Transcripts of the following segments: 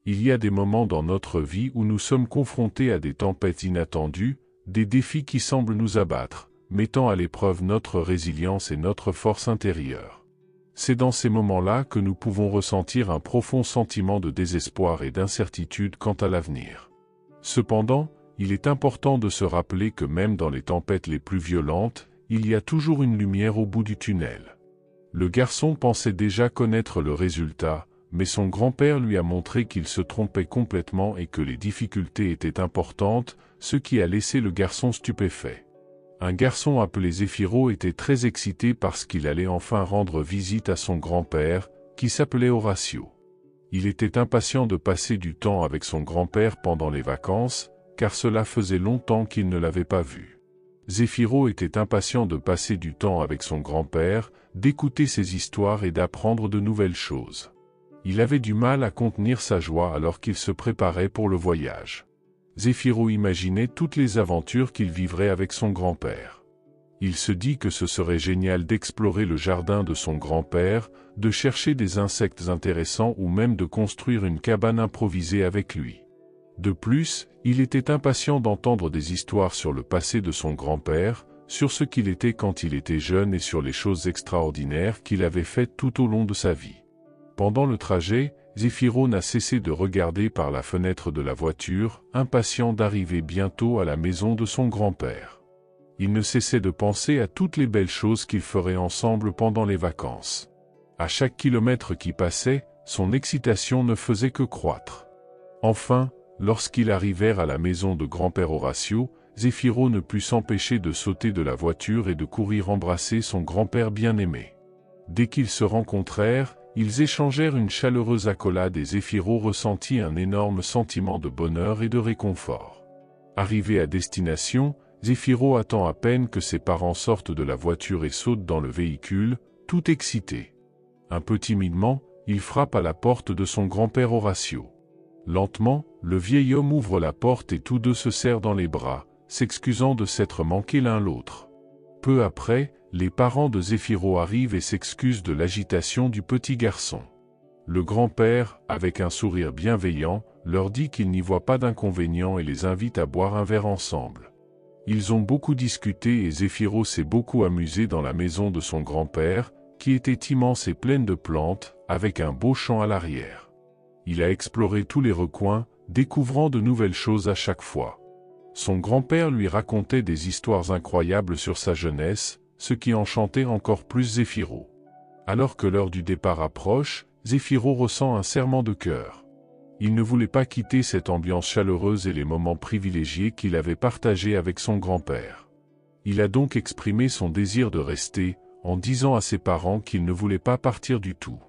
Il y a des moments dans notre vie où nous sommes confrontés à des tempêtes inattendues, des défis qui semblent nous abattre, mettant à l'épreuve notre résilience et notre force intérieure. C'est dans ces moments-là que nous pouvons ressentir un profond sentiment de désespoir et d'incertitude quant à l'avenir. Cependant, il est important de se rappeler que même dans les tempêtes les plus violentes, il y a toujours une lumière au bout du tunnel. Le garçon pensait déjà connaître le résultat, mais son grand-père lui a montré qu'il se trompait complètement et que les difficultés étaient importantes, ce qui a laissé le garçon stupéfait. Un garçon appelé Zéphiro était très excité parce qu'il allait enfin rendre visite à son grand-père, qui s'appelait Horatio. Il était impatient de passer du temps avec son grand-père pendant les vacances, car cela faisait longtemps qu'il ne l'avait pas vu. Zéphiro était impatient de passer du temps avec son grand-père, d'écouter ses histoires et d'apprendre de nouvelles choses. Il avait du mal à contenir sa joie alors qu'il se préparait pour le voyage. Zéphiro imaginait toutes les aventures qu'il vivrait avec son grand-père. Il se dit que ce serait génial d'explorer le jardin de son grand-père, de chercher des insectes intéressants ou même de construire une cabane improvisée avec lui. De plus, il était impatient d'entendre des histoires sur le passé de son grand-père, sur ce qu'il était quand il était jeune et sur les choses extraordinaires qu'il avait faites tout au long de sa vie. Pendant le trajet, Zéphiro n'a cessé de regarder par la fenêtre de la voiture, impatient d'arriver bientôt à la maison de son grand-père. Il ne cessait de penser à toutes les belles choses qu'ils feraient ensemble pendant les vacances. À chaque kilomètre qui passait, son excitation ne faisait que croître. Enfin, lorsqu'ils arrivèrent à la maison de grand-père Horatio, Zéphiro ne put s'empêcher de sauter de la voiture et de courir embrasser son grand-père bien-aimé. Dès qu'ils se rencontrèrent, ils échangèrent une chaleureuse accolade et Zéphiro ressentit un énorme sentiment de bonheur et de réconfort. Arrivé à destination, Zéphiro attend à peine que ses parents sortent de la voiture et sautent dans le véhicule, tout excité. Un peu timidement, il frappe à la porte de son grand-père Horatio. Lentement, le vieil homme ouvre la porte et tous deux se serrent dans les bras, s'excusant de s'être manqués l'un l'autre. Peu après, les parents de Zéphiro arrivent et s'excusent de l'agitation du petit garçon. Le grand-père, avec un sourire bienveillant, leur dit qu'il n'y voit pas d'inconvénient et les invite à boire un verre ensemble. Ils ont beaucoup discuté et Zéphiro s'est beaucoup amusé dans la maison de son grand-père, qui était immense et pleine de plantes, avec un beau champ à l'arrière. Il a exploré tous les recoins, découvrant de nouvelles choses à chaque fois. Son grand-père lui racontait des histoires incroyables sur sa jeunesse, ce qui enchantait encore plus Zéphiro. Alors que l'heure du départ approche, Zéphiro ressent un serrement de cœur. Il ne voulait pas quitter cette ambiance chaleureuse et les moments privilégiés qu'il avait partagés avec son grand-père. Il a donc exprimé son désir de rester, en disant à ses parents qu'il ne voulait pas partir du tout.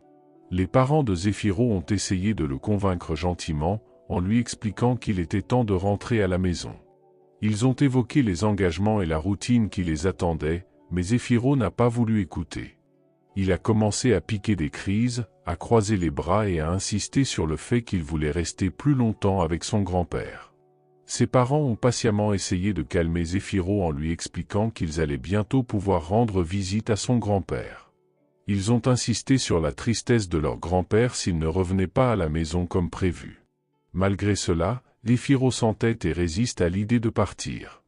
Les parents de Zéphiro ont essayé de le convaincre gentiment, en lui expliquant qu'il était temps de rentrer à la maison. Ils ont évoqué les engagements et la routine qui les attendaient, mais Zéphiro n'a pas voulu écouter. Il a commencé à piquer des crises, à croiser les bras et à insister sur le fait qu'il voulait rester plus longtemps avec son grand-père. Ses parents ont patiemment essayé de calmer Zéphiro en lui expliquant qu'ils allaient bientôt pouvoir rendre visite à son grand-père. Ils ont insisté sur la tristesse de leur grand-père s'il ne revenait pas à la maison comme prévu. Malgré cela, Zéphiro s'entête et résiste à l'idée de partir.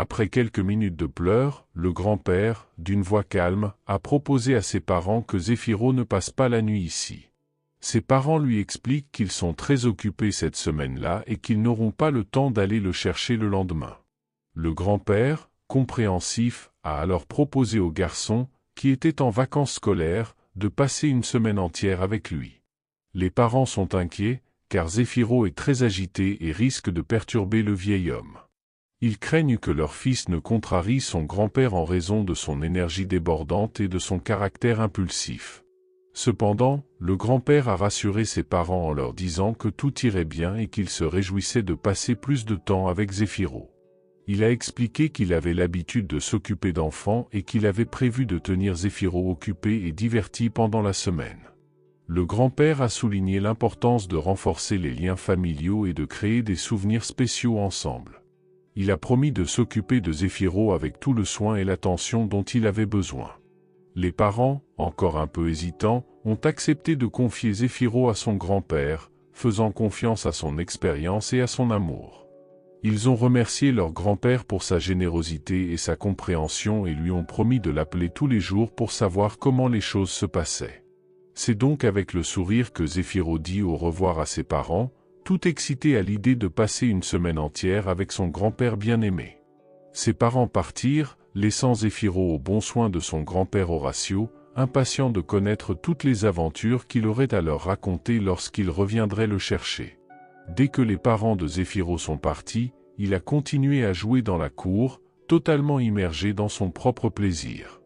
Après quelques minutes de pleurs, le grand-père, d'une voix calme, a proposé à ses parents que Zéphiro ne passe pas la nuit ici. Ses parents lui expliquent qu'ils sont très occupés cette semaine-là et qu'ils n'auront pas le temps d'aller le chercher le lendemain. Le grand-père, compréhensif, a alors proposé au garçon, qui était en vacances scolaires, de passer une semaine entière avec lui. Les parents sont inquiets, car Zéphiro est très agité et risque de perturber le vieil homme. Ils craignent que leur fils ne contrarie son grand-père en raison de son énergie débordante et de son caractère impulsif. Cependant, le grand-père a rassuré ses parents en leur disant que tout irait bien et qu'il se réjouissait de passer plus de temps avec Zéphiro. Il a expliqué qu'il avait l'habitude de s'occuper d'enfants et qu'il avait prévu de tenir Zéphiro occupé et diverti pendant la semaine. Le grand-père a souligné l'importance de renforcer les liens familiaux et de créer des souvenirs spéciaux ensemble. Il a promis de s'occuper de Zéphiro avec tout le soin et l'attention dont il avait besoin. Les parents, encore un peu hésitants, ont accepté de confier Zéphiro à son grand-père, faisant confiance à son expérience et à son amour. Ils ont remercié leur grand-père pour sa générosité et sa compréhension et lui ont promis de l'appeler tous les jours pour savoir comment les choses se passaient. C'est donc avec le sourire que Zéphiro dit au revoir à ses parents, tout excité à l'idée de passer une semaine entière avec son grand-père bien-aimé. Ses parents partirent, laissant Zéphiro au bon soin de son grand-père Horatio, impatient de connaître toutes les aventures qu'il aurait à leur raconter lorsqu'il reviendrait le chercher. Dès que les parents de Zéphiro sont partis, il a continué à jouer dans la cour, totalement immergé dans son propre plaisir.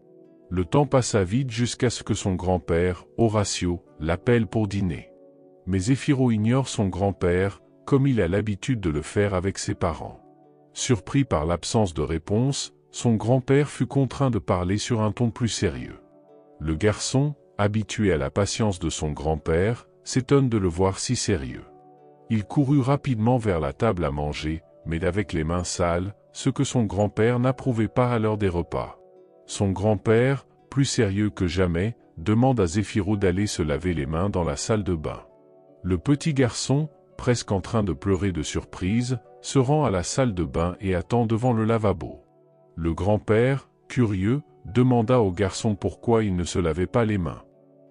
Le temps passa vite jusqu'à ce que son grand-père, Horatio, l'appelle pour dîner. Mais Zéphiro ignore son grand-père, comme il a l'habitude de le faire avec ses parents. Surpris par l'absence de réponse, son grand-père fut contraint de parler sur un ton plus sérieux. Le garçon, habitué à la patience de son grand-père, s'étonne de le voir si sérieux. Il courut rapidement vers la table à manger, mais avec les mains sales, ce que son grand-père n'approuvait pas à l'heure des repas. Son grand-père, plus sérieux que jamais, demande à Zéphiro d'aller se laver les mains dans la salle de bain. Le petit garçon, presque en train de pleurer de surprise, se rend à la salle de bain et attend devant le lavabo. Le grand-père, curieux, demanda au garçon pourquoi il ne se lavait pas les mains.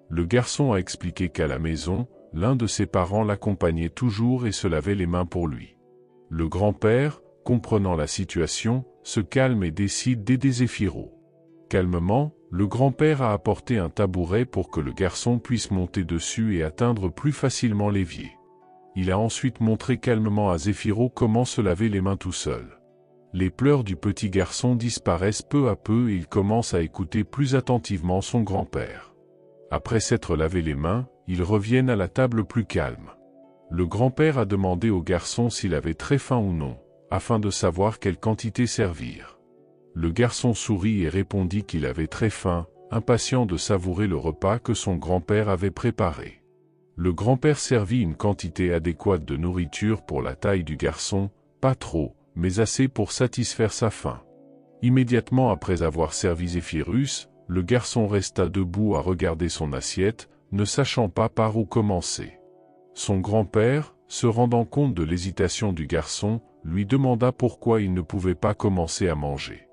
Le garçon a expliqué qu'à la maison, l'un de ses parents l'accompagnait toujours et se lavait les mains pour lui. Le grand-père, comprenant la situation, se calme et décide d'aider Zéphiro. Calmement, le grand-père a apporté un tabouret pour que le garçon puisse monter dessus et atteindre plus facilement l'évier. Il a ensuite montré calmement à Zéphiro comment se laver les mains tout seul. Les pleurs du petit garçon disparaissent peu à peu et il commence à écouter plus attentivement son grand-père. Après s'être lavé les mains, ils reviennent à la table plus calmes. Le grand-père a demandé au garçon s'il avait très faim ou non, afin de savoir quelle quantité servir. Le garçon sourit et répondit qu'il avait très faim, impatient de savourer le repas que son grand-père avait préparé. Le grand-père servit une quantité adéquate de nourriture pour la taille du garçon, pas trop, mais assez pour satisfaire sa faim. Immédiatement après avoir servi Zéphirus, le garçon resta debout à regarder son assiette, ne sachant pas par où commencer. Son grand-père, se rendant compte de l'hésitation du garçon, lui demanda pourquoi il ne pouvait pas commencer à manger.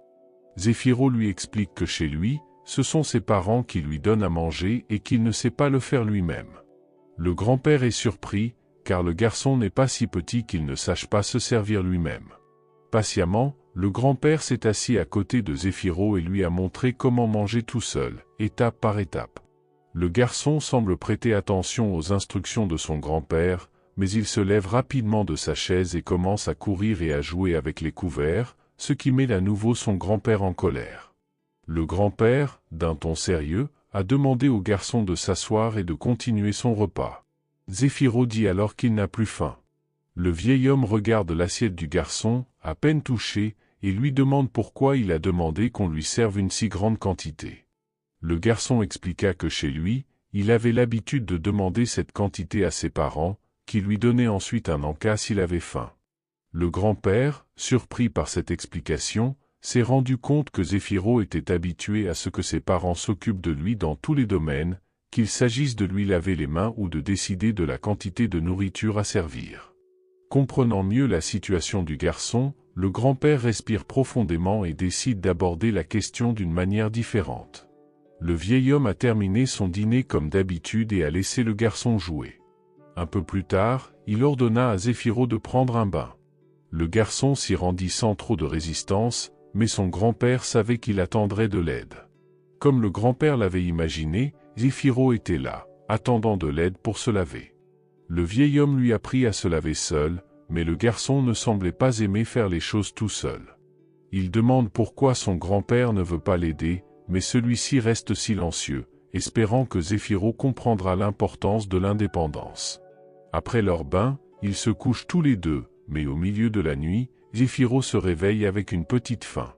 Zéphiro lui explique que chez lui, ce sont ses parents qui lui donnent à manger et qu'il ne sait pas le faire lui-même. Le grand-père est surpris, car le garçon n'est pas si petit qu'il ne sache pas se servir lui-même. Patiemment, le grand-père s'est assis à côté de Zéphiro et lui a montré comment manger tout seul, étape par étape. Le garçon semble prêter attention aux instructions de son grand-père, mais il se lève rapidement de sa chaise et commence à courir et à jouer avec les couverts, ce qui met à nouveau son grand-père en colère. Le grand-père, d'un ton sérieux, a demandé au garçon de s'asseoir et de continuer son repas. Zéphiro dit alors qu'il n'a plus faim. Le vieil homme regarde l'assiette du garçon, à peine touché, et lui demande pourquoi il a demandé qu'on lui serve une si grande quantité. Le garçon expliqua que chez lui, il avait l'habitude de demander cette quantité à ses parents, qui lui donnaient ensuite un encas s'il avait faim. Le grand-père, surpris par cette explication, s'est rendu compte que Zéphiro était habitué à ce que ses parents s'occupent de lui dans tous les domaines, qu'il s'agisse de lui laver les mains ou de décider de la quantité de nourriture à servir. Comprenant mieux la situation du garçon, le grand-père respire profondément et décide d'aborder la question d'une manière différente. Le vieil homme a terminé son dîner comme d'habitude et a laissé le garçon jouer. Un peu plus tard, il ordonna à Zéphiro de prendre un bain. Le garçon s'y rendit sans trop de résistance, mais son grand-père savait qu'il attendrait de l'aide. Comme le grand-père l'avait imaginé, Zéphiro était là, attendant de l'aide pour se laver. Le vieil homme lui apprit à se laver seul, mais le garçon ne semblait pas aimer faire les choses tout seul. Il demande pourquoi son grand-père ne veut pas l'aider, mais celui-ci reste silencieux, espérant que Zéphiro comprendra l'importance de l'indépendance. Après leur bain, ils se couchent tous les deux, mais au milieu de la nuit, Zéphiro se réveille avec une petite faim.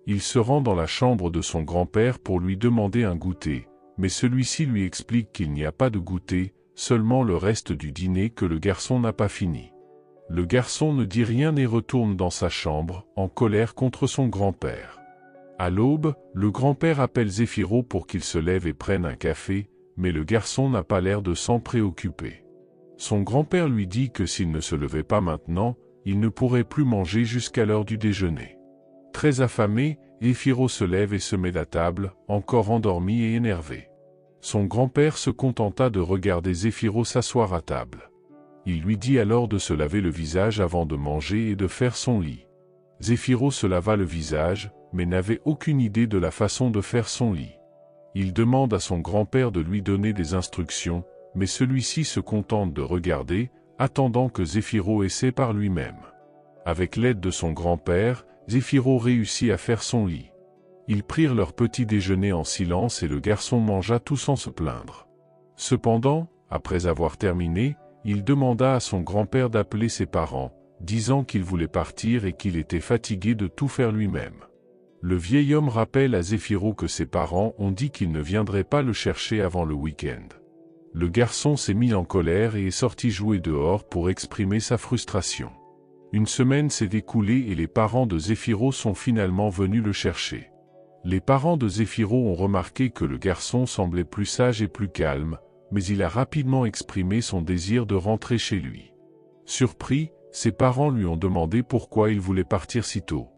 Il se rend dans la chambre de son grand-père pour lui demander un goûter, mais celui-ci lui explique qu'il n'y a pas de goûter, seulement le reste du dîner que le garçon n'a pas fini. Le garçon ne dit rien et retourne dans sa chambre, en colère contre son grand-père. À l'aube, le grand-père appelle Zéphiro pour qu'il se lève et prenne un café, mais le garçon n'a pas l'air de s'en préoccuper. Son grand-père lui dit que s'il ne se levait pas maintenant, il ne pourrait plus manger jusqu'à l'heure du déjeuner. Très affamé, Zéphiro se lève et se met à table, encore endormi et énervé. Son grand-père se contenta de regarder Zéphiro s'asseoir à table. Il lui dit alors de se laver le visage avant de manger et de faire son lit. Zéphiro se lava le visage, mais n'avait aucune idée de la façon de faire son lit. Il demande à son grand-père de lui donner des instructions, mais celui-ci se contente de regarder, attendant que Zéphiro essaie par lui-même. Avec l'aide de son grand-père, Zéphiro réussit à faire son lit. Ils prirent leur petit déjeuner en silence et le garçon mangea tout sans se plaindre. Cependant, après avoir terminé, il demanda à son grand-père d'appeler ses parents, disant qu'il voulait partir et qu'il était fatigué de tout faire lui-même. Le vieil homme rappelle à Zéphiro que ses parents ont dit qu'ils ne viendraient pas le chercher avant le week-end. Le garçon s'est mis en colère et est sorti jouer dehors pour exprimer sa frustration. Une semaine s'est écoulée et les parents de Zéphiro sont finalement venus le chercher. Les parents de Zéphiro ont remarqué que le garçon semblait plus sage et plus calme, mais il a rapidement exprimé son désir de rentrer chez lui. Surpris, ses parents lui ont demandé pourquoi il voulait partir si tôt.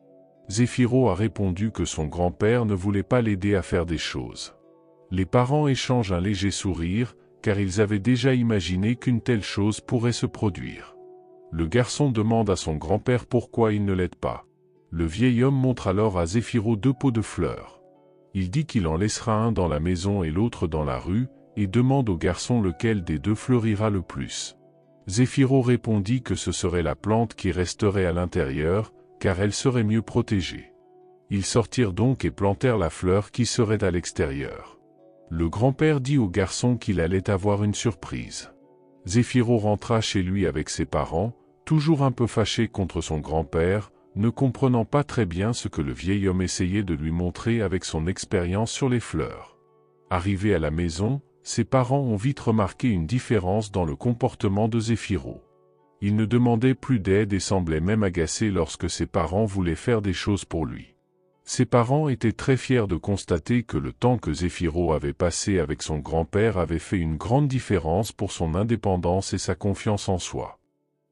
Zéphiro a répondu que son grand-père ne voulait pas l'aider à faire des choses. Les parents échangent un léger sourire, car ils avaient déjà imaginé qu'une telle chose pourrait se produire. Le garçon demande à son grand-père pourquoi il ne l'aide pas. Le vieil homme montre alors à Zéphiro 2 pots de fleurs. Il dit qu'il en laissera un dans la maison et l'autre dans la rue, et demande au garçon lequel des 2 fleurira le plus. Zéphiro répondit que ce serait la plante qui resterait à l'intérieur, car elle serait mieux protégée. Ils sortirent donc et plantèrent la fleur qui serait à l'extérieur. Le grand-père dit au garçon qu'il allait avoir une surprise. Zéphiro rentra chez lui avec ses parents, toujours un peu fâché contre son grand-père, ne comprenant pas très bien ce que le vieil homme essayait de lui montrer avec son expérience sur les fleurs. Arrivé à la maison, ses parents ont vite remarqué une différence dans le comportement de Zéphiro. Il ne demandait plus d'aide et semblait même agacé lorsque ses parents voulaient faire des choses pour lui. Ses parents étaient très fiers de constater que le temps que Zéphiro avait passé avec son grand-père avait fait une grande différence pour son indépendance et sa confiance en soi.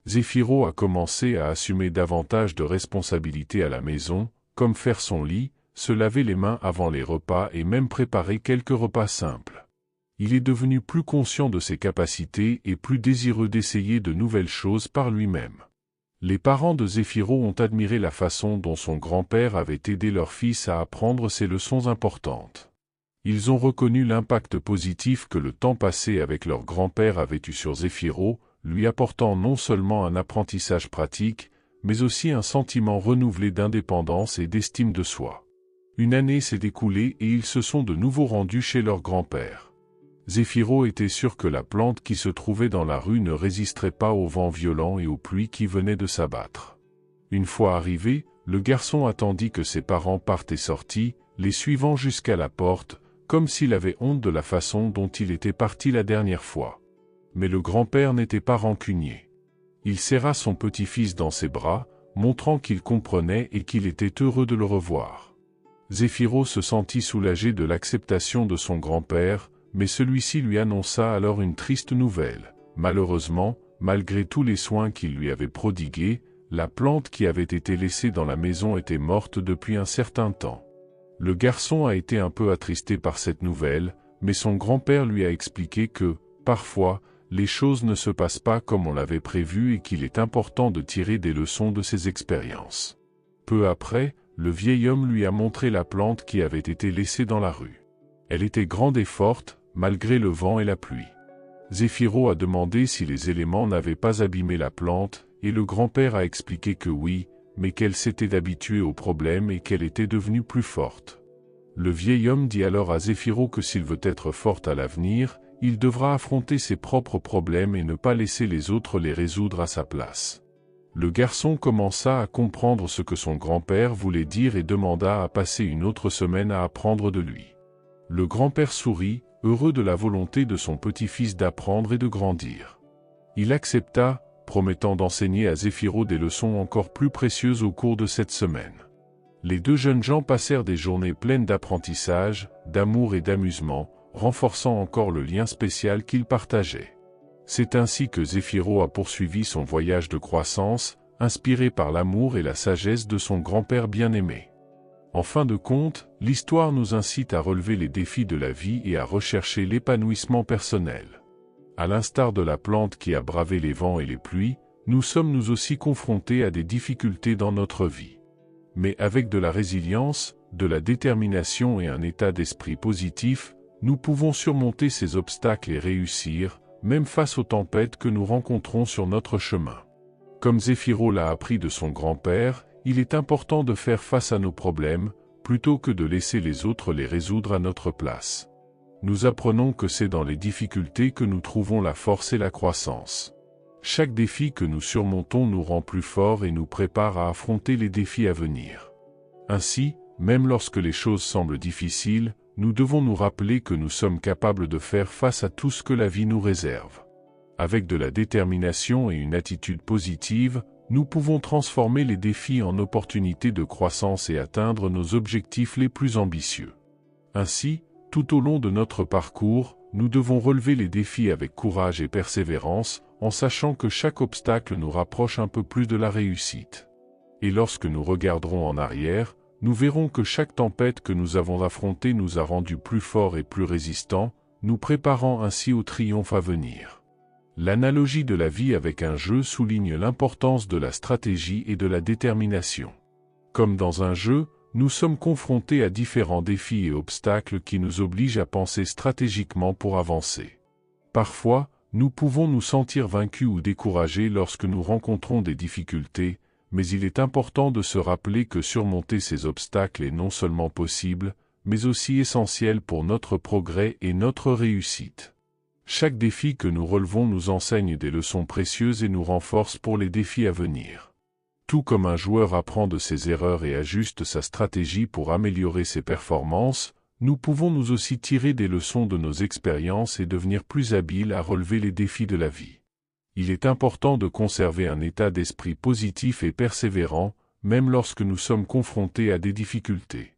Zéphiro a commencé à assumer davantage de responsabilités à la maison, comme faire son lit, se laver les mains avant les repas et même préparer quelques repas simples. Il est devenu plus conscient de ses capacités et plus désireux d'essayer de nouvelles choses par lui-même. Les parents de Zéphiro ont admiré la façon dont son grand-père avait aidé leur fils à apprendre ces leçons importantes. Ils ont reconnu l'impact positif que le temps passé avec leur grand-père avait eu sur Zéphiro, lui apportant non seulement un apprentissage pratique, mais aussi un sentiment renouvelé d'indépendance et d'estime de soi. Une année s'est écoulée et ils se sont de nouveau rendus chez leur grand-père. Zéphiro était sûr que la plante qui se trouvait dans la rue ne résisterait pas au vent violent et aux pluies qui venaient de s'abattre. Une fois arrivé, le garçon attendit que ses parents partent et sortit, les suivant jusqu'à la porte, comme s'il avait honte de la façon dont il était parti la dernière fois. Mais le grand-père n'était pas rancunier. Il serra son petit-fils dans ses bras, montrant qu'il comprenait et qu'il était heureux de le revoir. Zéphiro se sentit soulagé de l'acceptation de son grand-père, mais celui-ci lui annonça alors une triste nouvelle. Malheureusement, malgré tous les soins qu'il lui avait prodigués, la plante qui avait été laissée dans la maison était morte depuis un certain temps. Le garçon a été un peu attristé par cette nouvelle, mais son grand-père lui a expliqué que, parfois, les choses ne se passent pas comme on l'avait prévu et qu'il est important de tirer des leçons de ses expériences. Peu après, le vieil homme lui a montré la plante qui avait été laissée dans la rue. Elle était grande et forte, malgré le vent et la pluie. Zéphiro a demandé si les éléments n'avaient pas abîmé la plante, et le grand-père a expliqué que oui, mais qu'elle s'était habituée au problème et qu'elle était devenue plus forte. Le vieil homme dit alors à Zéphiro que s'il veut être fort à l'avenir, il devra affronter ses propres problèmes et ne pas laisser les autres les résoudre à sa place. Le garçon commença à comprendre ce que son grand-père voulait dire et demanda à passer une autre semaine à apprendre de lui. Le grand-père sourit, heureux de la volonté de son petit-fils d'apprendre et de grandir. Il accepta, promettant d'enseigner à Zéphiro des leçons encore plus précieuses au cours de cette semaine. Les 2 jeunes gens passèrent des journées pleines d'apprentissage, d'amour et d'amusement, renforçant encore le lien spécial qu'ils partageaient. C'est ainsi que Zéphiro a poursuivi son voyage de croissance, inspiré par l'amour et la sagesse de son grand-père bien-aimé. En fin de compte, l'histoire nous incite à relever les défis de la vie et à rechercher l'épanouissement personnel. À l'instar de la plante qui a bravé les vents et les pluies, nous sommes nous aussi confrontés à des difficultés dans notre vie. Mais avec de la résilience, de la détermination et un état d'esprit positif, nous pouvons surmonter ces obstacles et réussir, même face aux tempêtes que nous rencontrons sur notre chemin. Comme Zéphiro l'a appris de son grand-père, il est important de faire face à nos problèmes, plutôt que de laisser les autres les résoudre à notre place. Nous apprenons que c'est dans les difficultés que nous trouvons la force et la croissance. Chaque défi que nous surmontons nous rend plus forts et nous prépare à affronter les défis à venir. Ainsi, même lorsque les choses semblent difficiles, nous devons nous rappeler que nous sommes capables de faire face à tout ce que la vie nous réserve. Avec de la détermination et une attitude positive, nous pouvons transformer les défis en opportunités de croissance et atteindre nos objectifs les plus ambitieux. Ainsi, tout au long de notre parcours, nous devons relever les défis avec courage et persévérance, en sachant que chaque obstacle nous rapproche un peu plus de la réussite. Et lorsque nous regarderons en arrière, nous verrons que chaque tempête que nous avons affrontée nous a rendus plus forts et plus résistants, nous préparant ainsi au triomphe à venir. L'analogie de la vie avec un jeu souligne l'importance de la stratégie et de la détermination. Comme dans un jeu, nous sommes confrontés à différents défis et obstacles qui nous obligent à penser stratégiquement pour avancer. Parfois, nous pouvons nous sentir vaincus ou découragés lorsque nous rencontrons des difficultés, mais il est important de se rappeler que surmonter ces obstacles est non seulement possible, mais aussi essentiel pour notre progrès et notre réussite. Chaque défi que nous relevons nous enseigne des leçons précieuses et nous renforce pour les défis à venir. Tout comme un joueur apprend de ses erreurs et ajuste sa stratégie pour améliorer ses performances, nous pouvons nous aussi tirer des leçons de nos expériences et devenir plus habiles à relever les défis de la vie. Il est important de conserver un état d'esprit positif et persévérant, même lorsque nous sommes confrontés à des difficultés.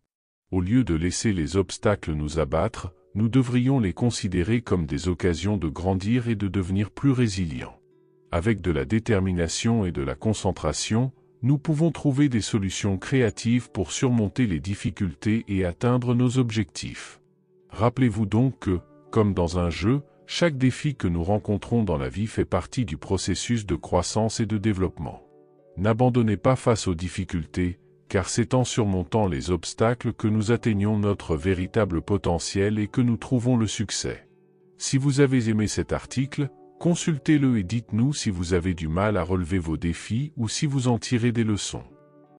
Au lieu de laisser les obstacles nous abattre, nous devrions les considérer comme des occasions de grandir et de devenir plus résilients. Avec de la détermination et de la concentration, nous pouvons trouver des solutions créatives pour surmonter les difficultés et atteindre nos objectifs. Rappelez-vous donc que, comme dans un jeu, chaque défi que nous rencontrons dans la vie fait partie du processus de croissance et de développement. N'abandonnez pas face aux difficultés, car c'est en surmontant les obstacles que nous atteignons notre véritable potentiel et que nous trouvons le succès. Si vous avez aimé cet article, consultez-le et dites-nous si vous avez du mal à relever vos défis ou si vous en tirez des leçons.